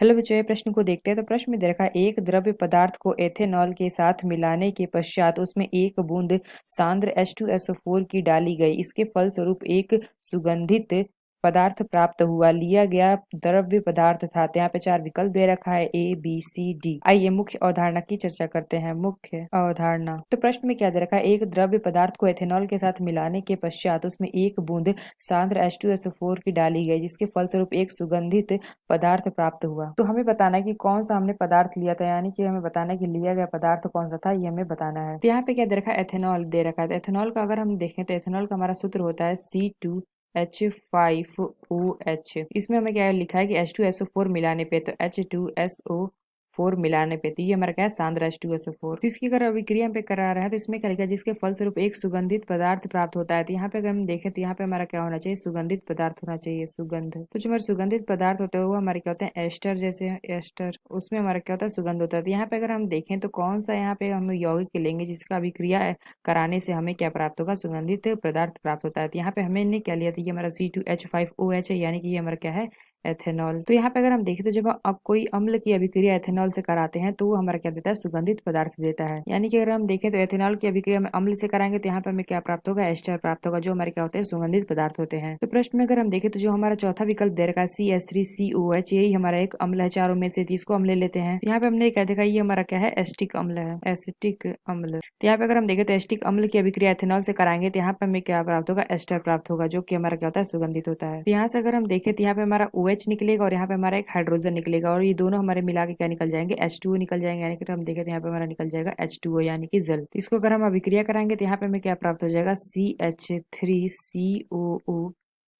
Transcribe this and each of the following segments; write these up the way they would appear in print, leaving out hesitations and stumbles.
Hello बच्चों, ये प्रश्न को देखते हैं। तो प्रश्न में दे रखा है, एक द्रव्य पदार्थ को एथेनॉल के साथ मिलाने के पश्चात उसमें एक बूंद सांद्र H2SO4 की डाली गई। इसके फलस्वरूप एक सुगंधित पदार्थ प्राप्त हुआ। लिया गया द्रव्य पदार्थ था। तो यहाँ पे चार विकल्प दे रखा है, A B C D। आइए मुख्य अवधारणा की चर्चा करते हैं। मुख्य अवधारणा, तो प्रश्न में क्या दे रखा है, एक द्रव्य पदार्थ को एथेनॉल के साथ मिलाने के पश्चात उसमें एक बूंद सांद्र H2SO4 की डाली गई, जिसके फलस्वरूप एक सुगंधित पदार्थ प्राप्त हुआ। तो हमें बताना है कि कौन सा हमने पदार्थ लिया था, यानी कि हमें बताना है कि लिया गया पदार्थ कौन सा था, ये हमें बताना है। तो यहाँ पे क्या दे रखा है, एथेनॉल दे रखा है। तो एथेनॉल का अगर हम देखें तो एथेनॉल का हमारा सूत्र होता है C2H5OH। इसमें हमें क्या लिखा है कि H2SO4 मिलाने पे, तो H2SO4 मिलाने पे, तो ये हमारा क्या है, सांद्र H2SO4। तो इसकी अगर अभिक्रिया पे करा रहे हैं तो इसमें क्या लिखा है, जिसके फलस्वरूप एक सुगंधित पदार्थ प्राप्त होता है। तो यहाँ पे अगर हम देखें तो यहाँ पे हमारा क्या होना चाहिए, सुगंधित पदार्थ होना चाहिए, सुगंध। तो जो हमारे सुगंधित पदार्थ होते हैं वो हमारे क्या होते हैं, एस्टर। जैसे एस्टर, उसमें हमारा क्या होता है, सुगंध होता है। तो यहाँ पे अगर हम देखें तो कौन सा यहाँ पे हम यौगिक लेंगे जिसका अभिक्रिया कराने से हमें क्या प्राप्त होगा, सुगंधित पदार्थ प्राप्त होता है। तो यहाँ पे हमने क्या लिया था, ये हमारा C2H5OH है, यानी कि ये हमारा क्या है, एथेनॉल। तो यहाँ पे अगर हम देखें तो जब हम कोई अम्ल की अभिक्रिया एथेनॉल से कराते हैं तो वो हमारा क्या देता है, सुगंधित पदार्थ देता है। यानी कि अगर हम देखें तो एथेनॉल की अभिक्रिया में अम्ल से कराएंगे तो यहाँ पे हमें क्या प्राप्त होगा, एस्टर प्राप्त होगा, जो हमारे क्या होते हैं, सुगंधित पदार्थ होते हैं। तो प्रश्न में अगर हम देखें तो जो हमारा चौथा विकल्प दे रखा है CH3COH, यही हमारा एक अम्ल है चारों में से। इसको हम ले लेते हैं। यहाँ पे हमने क्या देखा, ये हमारा क्या है, एसिटिक अम्ल है, एसिटिक अम्ल। तो यहाँ पे अगर हम देखें तो एसिटिक अम्ल की अभिक्रिया एथेनॉल से कराएंगे तो यहाँ पे हमें क्या प्राप्त होगा, एस्टर प्राप्त होगा, जो कि हमारा क्या होता है, सुगंधित होता है। तो यहाँ से अगर हम देखें तो यहाँ पे हमारा OH निकलेगा और यहाँ पे हमारा एक हाइड्रोजन निकलेगा, और ये दोनों हमारे मिला के क्या निकल जाएंगे, H2O निकल जाएंगे। यानी कि हम देखें तो यहाँ पे हमारा निकल जाएगा H2O, यानी कि जल। तो इसको अगर हम अभिक्रिया कराएंगे तो यहाँ पे हमें क्या प्राप्त हो जाएगा, CH3COO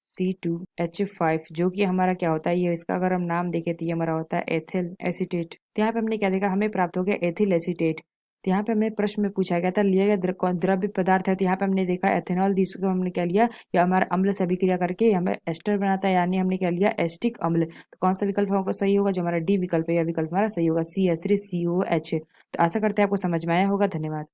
C2H5, जो कि हमारा क्या होता है, ये इसका अगर हम नाम देखें तो ये हमारा होता है एथिल एसीटेट। तो यहाँ पे हमने क्या देखा, हमें प्राप्त हो गया एथिल एसीटेट। तो यहाँ पे हमें प्रश्न में पूछा गया था, लिया गया द्रव्य पदार्थ है। तो यहाँ पे हमने देखा एथेनॉल, जिसको हमने क्या लिया, या हमारा अम्ल से अभिक्रिया करके हमें एस्टर बनाता है, यानी हमने क्या लिया, एस्टिक अम्ल। तो कौन सा विकल्प होगा, सही होगा, जो हमारा डी विकल्प है, यह विकल्प हमारा सही होगा, CH3COH। तो आशा करते हैं आपको समझ में आया होगा। धन्यवाद।